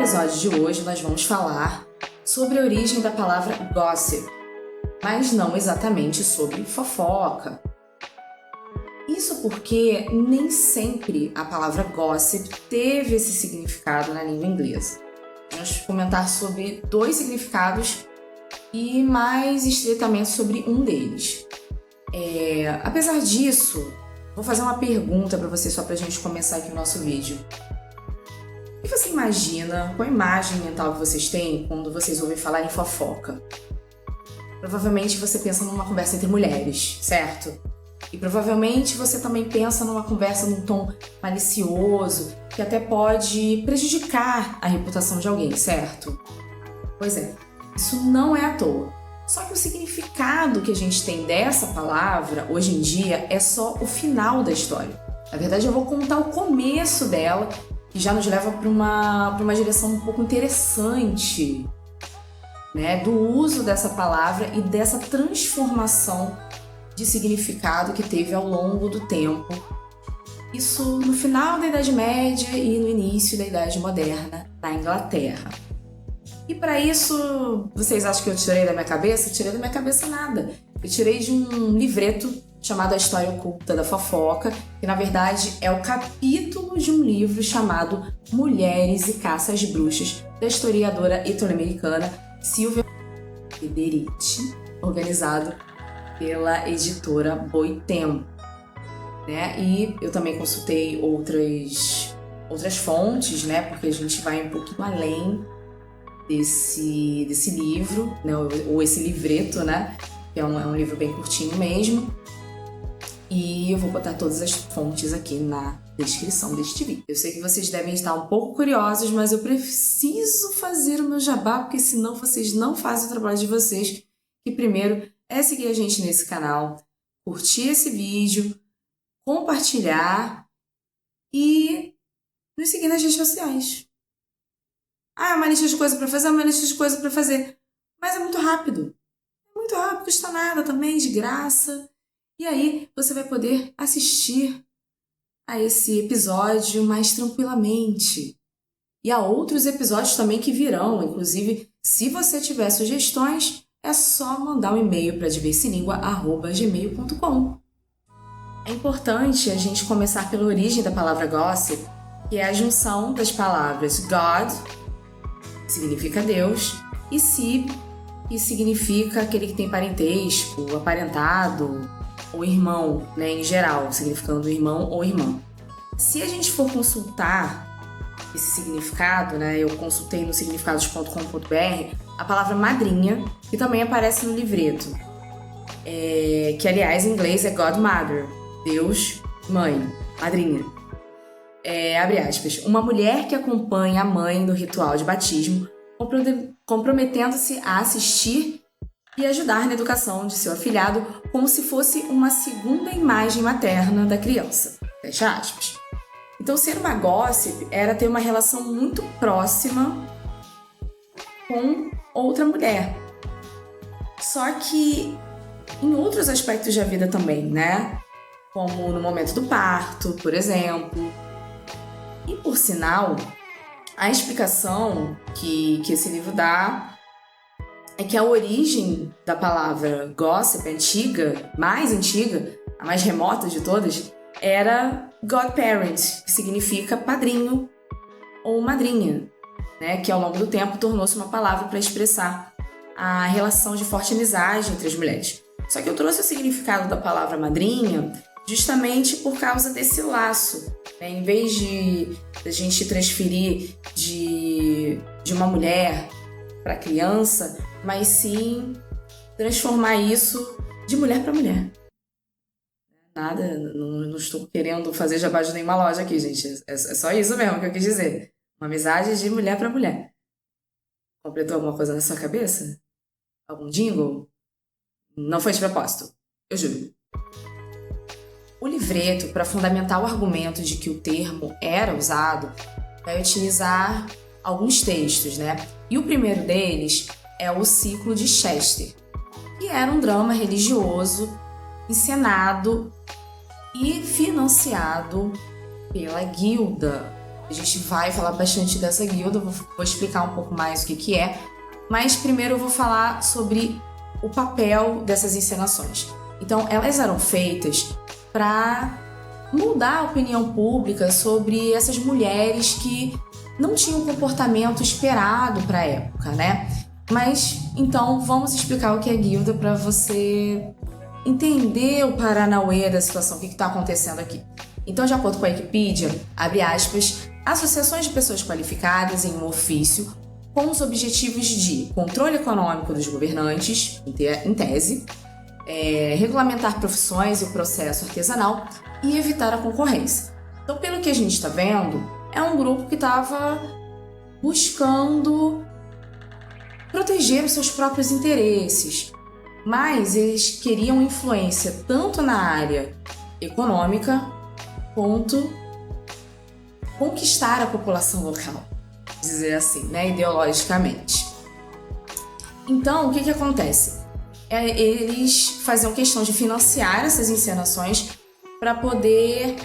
episódio de hoje nós vamos falar sobre a origem da palavra gossip, mas não exatamente sobre fofoca. Isso porque nem sempre a palavra gossip teve esse significado na língua inglesa. Vamos comentar sobre dois significados e mais estritamente sobre um deles. Apesar disso, vou fazer uma pergunta para você só para a gente começar aqui o nosso vídeo. O que você imagina, qual a imagem mental que vocês têm quando vocês ouvem falar em fofoca? Provavelmente você pensa numa conversa entre mulheres, certo? E provavelmente você também pensa numa conversa num tom malicioso, que até pode prejudicar a reputação de alguém, certo? Pois é, isso não é à toa. Só que o significado que a gente tem dessa palavra, hoje em dia, é só o final da história. Na verdade, eu vou contar o começo dela, que já nos leva para uma direção um pouco interessante, né, do uso dessa palavra e dessa transformação de significado que teve ao longo do tempo. Isso no final da Idade Média e no início da Idade Moderna, na Inglaterra. E para isso, vocês acham que eu tirei da minha cabeça? Eu tirei da minha cabeça nada. Eu tirei de um livreto chamado A História Oculta da Fofoca, que na verdade é o capítulo de um livro chamado Mulheres e Caça às Bruxas, da historiadora italo-americana Silvia Federici, organizado pela editora Boitempo, né? E eu também consultei outras fontes, né? Porque a gente vai um pouquinho além desse livro, né? Ou esse livreto, né? Que é um livro bem curtinho mesmo. E eu vou botar todas as fontes aqui na descrição deste vídeo. Eu sei que vocês devem estar um pouco curiosos, mas eu preciso fazer o meu jabá, porque senão vocês não fazem o trabalho de vocês. Que primeiro é seguir a gente nesse canal, curtir esse vídeo, compartilhar e nos seguir nas redes sociais. Uma lista de coisas para fazer, uma lista de coisas para fazer. Mas é muito rápido. Não custa nada também, de graça. E aí você vai poder assistir a esse episódio mais tranquilamente. E a outros episódios também que virão. Inclusive, se você tiver sugestões, é só mandar um e-mail para diversilingua@gmail.com. É importante a gente começar pela origem da palavra gossip, que é a junção das palavras God, que significa Deus, e Sib, que significa aquele que tem parentesco, aparentado, ou irmão, né, em geral, significando irmão ou irmã. Se a gente for consultar esse significado, né, eu consultei no significados.com.br, a palavra madrinha, que também aparece no livreto, que aliás em inglês é Godmother, Deus, mãe, madrinha. Abre aspas, uma mulher que acompanha a mãe no ritual de batismo, comprometendo-se a assistir e ajudar na educação de seu afilhado como se fosse uma segunda imagem materna da criança. Fecha aspas. Então, ser uma gossip era ter uma relação muito próxima com outra mulher. Só que em outros aspectos da vida também, né? Como no momento do parto, por exemplo. E, por sinal, a explicação que esse livro dá é que a origem da palavra gossip antiga, a mais remota de todas, era godparent, que significa padrinho ou madrinha, né? Que ao longo do tempo tornou-se uma palavra para expressar a relação de forte amizade entre as mulheres. Só que eu trouxe o significado da palavra madrinha justamente por causa desse laço, né? Em vez de a gente transferir de uma mulher para criança, mas sim transformar isso de mulher para mulher. Nada, não estou querendo fazer jabá de nenhuma loja aqui, gente. É só isso mesmo que eu quis dizer. Uma amizade de mulher para mulher. Completou alguma coisa na sua cabeça? Algum jingle? Não foi de propósito, eu juro. O livreto, para fundamentar o argumento de que o termo era usado, vai utilizar alguns textos, né? E o primeiro deles é o Ciclo de Chester, que era um drama religioso encenado e financiado pela guilda A gente vai falar bastante dessa guilda, vou explicar um pouco mais o que é, mas primeiro eu vou falar sobre o papel dessas encenações. Então, elas eram feitas para mudar a opinião pública sobre essas mulheres que não tinham o comportamento esperado para a época, né? Mas, então, vamos explicar o que é guilda para você entender o paranauê da situação, o que está acontecendo aqui. Então, de acordo com a Wikipedia, abre aspas, associações de pessoas qualificadas em um ofício com os objetivos de controle econômico dos governantes, em tese, regulamentar profissões e o processo artesanal e evitar a concorrência. Então, pelo que a gente está vendo, é um grupo que estava buscando proteger os seus próprios interesses, mas eles queriam influência tanto na área econômica quanto conquistar a população local, dizer assim, né, ideologicamente. Então, o que acontece? Eles faziam questão de financiar essas encenações para poder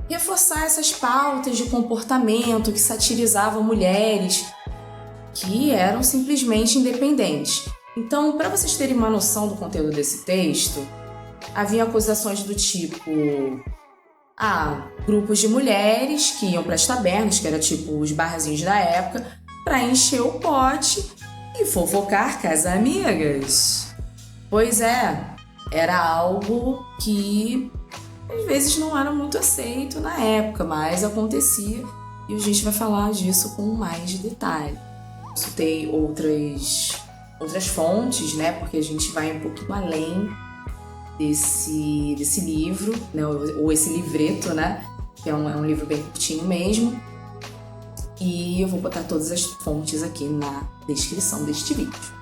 reforçar essas pautas de comportamento que satirizavam mulheres que eram simplesmente independentes. Então, para vocês terem uma noção do conteúdo desse texto, havia acusações do tipo grupos de mulheres que iam para as tabernas, que era tipo os barzinhos da época, para encher o pote e fofocar com as amigas. Pois é, era algo que às vezes não era muito aceito na época, mas acontecia e a gente vai falar disso com mais detalhe. Citei outras fontes, né, porque a gente vai um pouquinho além desse livro, né, ou esse livreto, né, que é um livro bem curtinho mesmo. E eu vou botar todas as fontes aqui na descrição deste vídeo.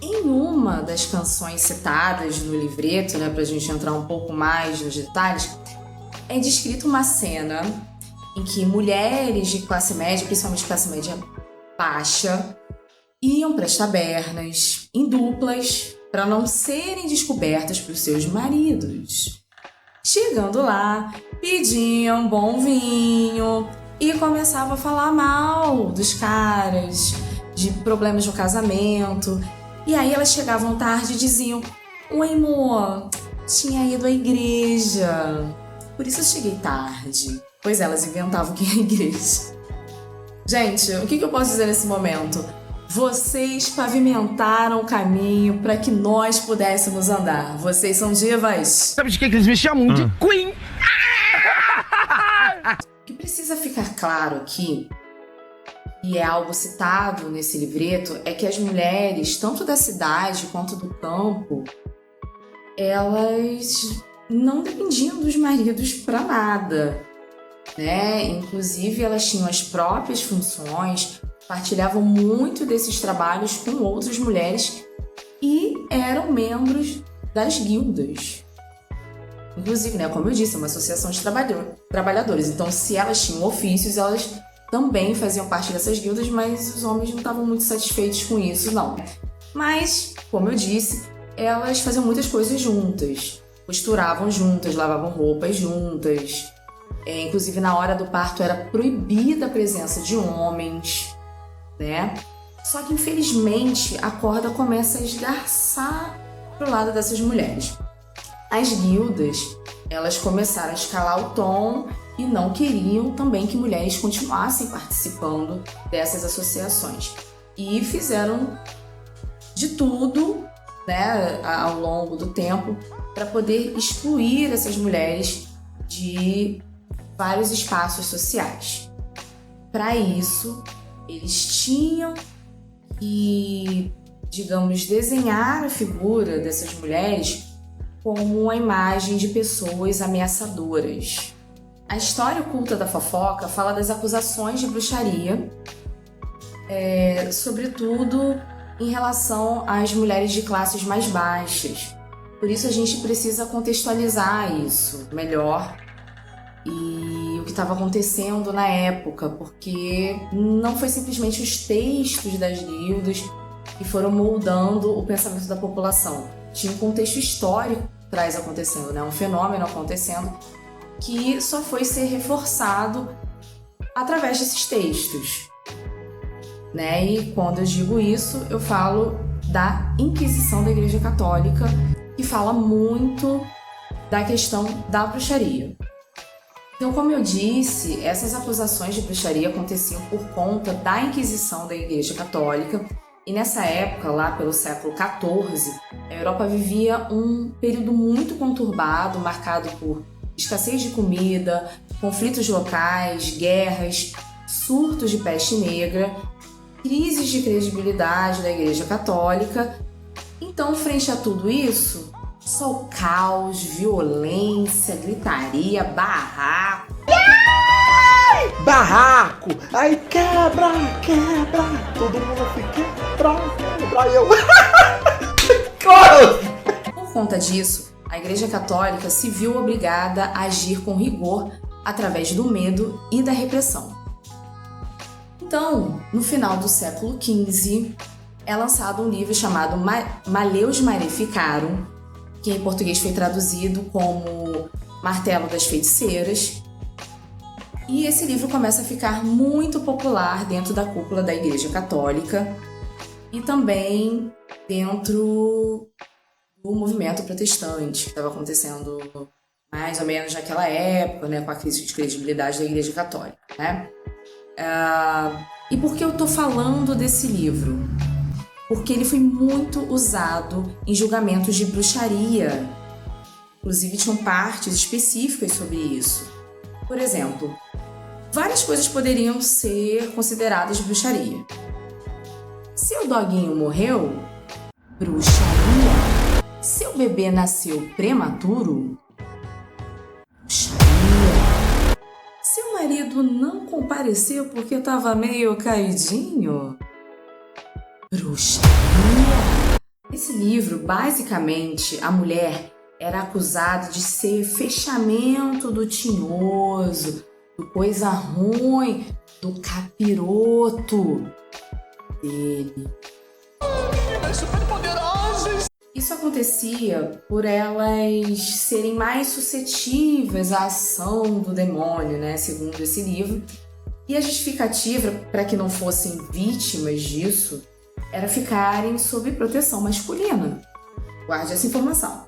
Em uma das canções citadas no livreto, né, pra gente entrar um pouco mais nos detalhes, é descrita uma cena em que mulheres de classe média, principalmente classe média baixa, iam para as tabernas em duplas para não serem descobertas por seus maridos. Chegando lá, pediam bom vinho e começavam a falar mal dos caras, de problemas no casamento. E aí elas chegavam tarde e diziam: "Oi, amor, tinha ido à igreja, por isso eu cheguei tarde." Pois elas inventavam que é a igreja. Gente, o que eu posso dizer nesse momento? Vocês pavimentaram o caminho para que nós pudéssemos andar. Vocês são divas. Sabe de que eles me chamam? De Queen! O que precisa ficar claro aqui, e é algo citado nesse livreto, é que as mulheres, tanto da cidade quanto do campo, elas não dependiam dos maridos para nada, né? Inclusive, elas tinham as próprias funções, partilhavam muito desses trabalhos com outras mulheres e eram membros das guildas. Inclusive, né, como eu disse, é uma associação de trabalhadores. Então, se elas tinham ofícios, elas também faziam parte dessas guildas, mas os homens não estavam muito satisfeitos com isso, não. Mas, como eu disse, elas faziam muitas coisas juntas. Costuravam juntas, lavavam roupas juntas. Inclusive, na hora do parto era proibida a presença de homens, né? Só que, infelizmente, a corda começa a esgarçar pro lado dessas mulheres. As guildas, elas começaram a escalar o tom e não queriam também que mulheres continuassem participando dessas associações. E fizeram de tudo, né, ao longo do tempo, para poder excluir essas mulheres de vários espaços sociais. Para isso, eles tinham que, digamos, desenhar a figura dessas mulheres como a imagem de pessoas ameaçadoras. A história oculta da fofoca fala das acusações de bruxaria, sobretudo em relação às mulheres de classes mais baixas. Por isso a gente precisa contextualizar isso melhor e o que estava acontecendo na época, porque não foi simplesmente os textos das guildas que foram moldando o pensamento da população. Tinha um contexto histórico atrás acontecendo, né? Um fenômeno acontecendo que só foi ser reforçado através desses textos, né? E quando eu digo isso, eu falo da Inquisição da Igreja Católica, que fala muito da questão da bruxaria. Então, como eu disse, essas acusações de bruxaria aconteciam por conta da Inquisição da Igreja Católica, e nessa época, lá pelo século XIV, a Europa vivia um período muito conturbado, marcado por escassez de comida, conflitos locais, guerras, surtos de peste negra, crises de credibilidade da Igreja Católica. Então, frente a tudo isso, só o caos, violência, gritaria, barraco. Barraco! Aí quebra! Todo mundo fica quebra eu. Por conta disso, a Igreja Católica se viu obrigada a agir com rigor através do medo e da repressão. Então, no final do século XV, é lançado um livro chamado Malleus Maleficarum, que em português foi traduzido como Martelo das Feiticeiras. E esse livro começa a ficar muito popular dentro da cúpula da Igreja Católica e também dentro do movimento protestante que estava acontecendo mais ou menos naquela época, né, com a crise de credibilidade da Igreja Católica, né? E por que eu estou falando desse livro? Porque ele foi muito usado em julgamentos de bruxaria. Inclusive, tinham partes específicas sobre isso. Por exemplo, várias coisas poderiam ser consideradas bruxaria. Seu doguinho morreu? Bruxaria. Seu bebê nasceu prematuro? Bruxaria. Seu marido não compareceu porque estava meio caidinho? Bruxaria. Esse livro, basicamente, a mulher era acusada de ser fechamento do tinhoso, do coisa ruim, do capiroto dele. Isso acontecia por elas serem mais suscetíveis à ação do demônio, né, segundo esse livro. E a justificativa para que não fossem vítimas disso era ficarem sob proteção masculina. Guarde essa informação.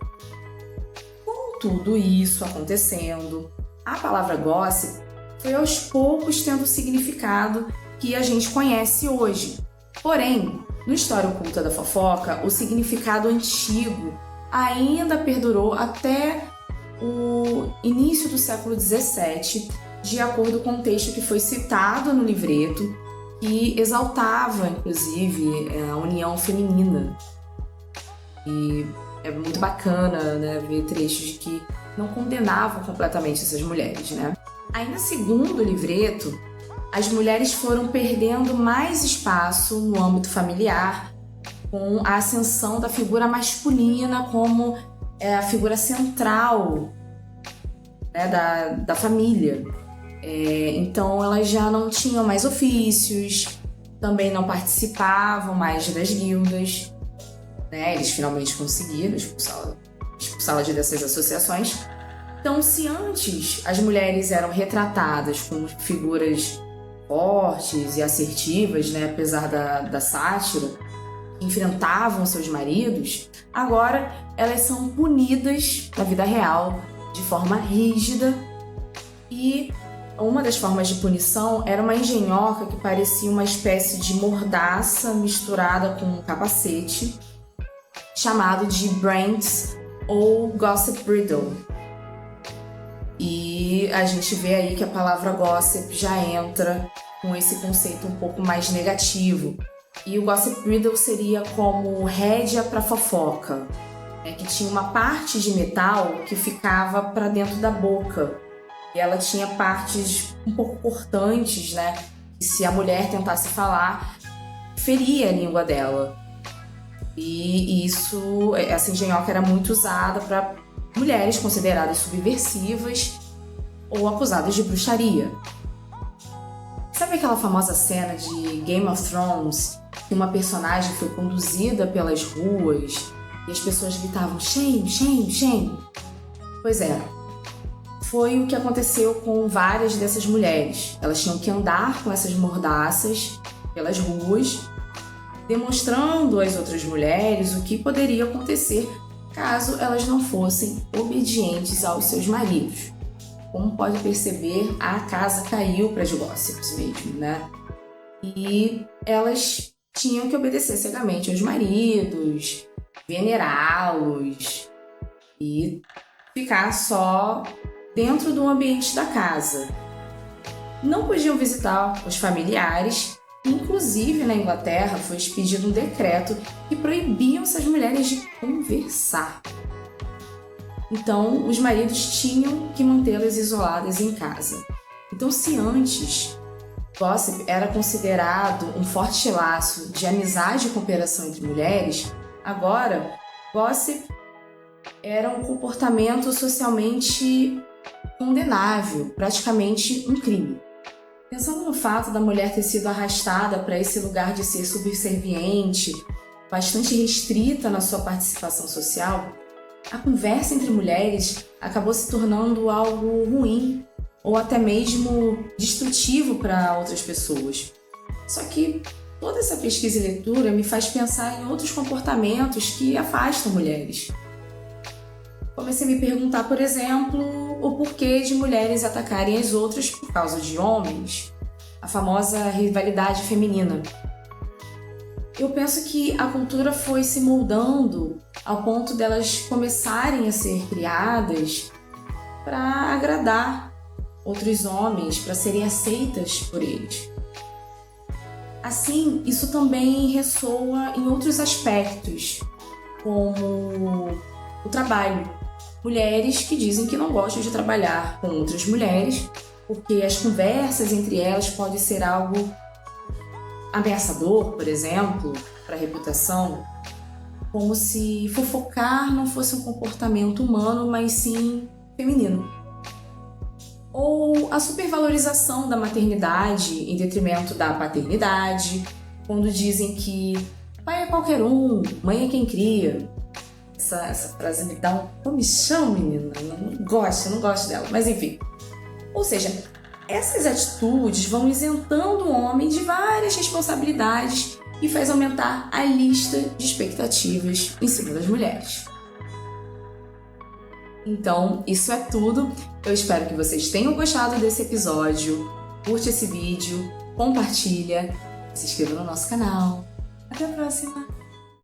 Com tudo isso acontecendo, a palavra gossip foi aos poucos tendo o significado que a gente conhece hoje. Porém, no História Oculta da Fofoca, o significado antigo ainda perdurou até o início do século XVII, de acordo com o texto que foi citado no livreto, que exaltava, inclusive, a união feminina. E é muito bacana, né, ver trechos de que não condenavam completamente essas mulheres, né? Ainda segundo o livreto, as mulheres foram perdendo mais espaço no âmbito familiar, com a ascensão da figura masculina como a figura central, né, da família. Então elas já não tinham mais ofícios, também não participavam mais das guildas, né? Eles finalmente conseguiram expulsá-las dessas associações. Então, se antes as mulheres eram retratadas como figuras fortes e assertivas, né, apesar da sátira, que enfrentavam seus maridos, agora elas são punidas na vida real de forma rígida. E uma das formas de punição era uma engenhoca que parecia uma espécie de mordaça misturada com um capacete, chamado de Brandt's ou Gossip Bridle. E a gente vê aí que a palavra gossip já entra com esse conceito um pouco mais negativo. E o Gossip Bridle seria como rédea para fofoca, que tinha uma parte de metal que ficava para dentro da boca. E ela tinha partes um pouco cortantes, né? E se a mulher tentasse falar, feria a língua dela. E isso, essa engenhoca era muito usada para mulheres consideradas subversivas ou acusadas de bruxaria. Sabe aquela famosa cena de Game of Thrones, que uma personagem foi conduzida pelas ruas e as pessoas gritavam shame, shame, shame? Pois é, foi o que aconteceu com várias dessas mulheres. Elas tinham que andar com essas mordaças pelas ruas, demonstrando às outras mulheres o que poderia acontecer caso elas não fossem obedientes aos seus maridos. Como pode perceber, a casa caiu para as gossips mesmo, né? E elas tinham que obedecer cegamente aos maridos, venerá-los e ficar só dentro do ambiente da casa. Não podiam visitar os familiares. Inclusive, na Inglaterra, foi expedido um decreto que proibia essas mulheres de conversar. Então, os maridos tinham que mantê-las isoladas em casa. Então, se antes gossip era considerado um forte laço de amizade e cooperação entre mulheres, agora, gossip era um comportamento socialmente condenável, praticamente um crime. Pensando no fato da mulher ter sido arrastada para esse lugar de ser subserviente, bastante restrita na sua participação social, a conversa entre mulheres acabou se tornando algo ruim ou até mesmo destrutivo para outras pessoas. Só que toda essa pesquisa e leitura me faz pensar em outros comportamentos que afastam mulheres. Comecei a me perguntar, por exemplo, o porquê de mulheres atacarem as outras por causa de homens, a famosa rivalidade feminina. Eu penso que a cultura foi se moldando ao ponto delas começarem a ser criadas para agradar outros homens, para serem aceitas por eles. Assim, isso também ressoa em outros aspectos, como o trabalho. Mulheres que dizem que não gostam de trabalhar com outras mulheres porque as conversas entre elas podem ser algo ameaçador, por exemplo, para a reputação, como se fofocar não fosse um comportamento humano, mas sim feminino. Ou a supervalorização da maternidade em detrimento da paternidade, quando dizem que pai é qualquer um, mãe é quem cria. Essa frase me dá um comichão, menina. Eu não gosto dela, mas enfim. Ou seja, essas atitudes vão isentando o homem de várias responsabilidades e faz aumentar a lista de expectativas em cima das mulheres. Então, isso é tudo. Eu espero que vocês tenham gostado desse episódio. Curte esse vídeo, compartilha, se inscreva no nosso canal. Até a próxima!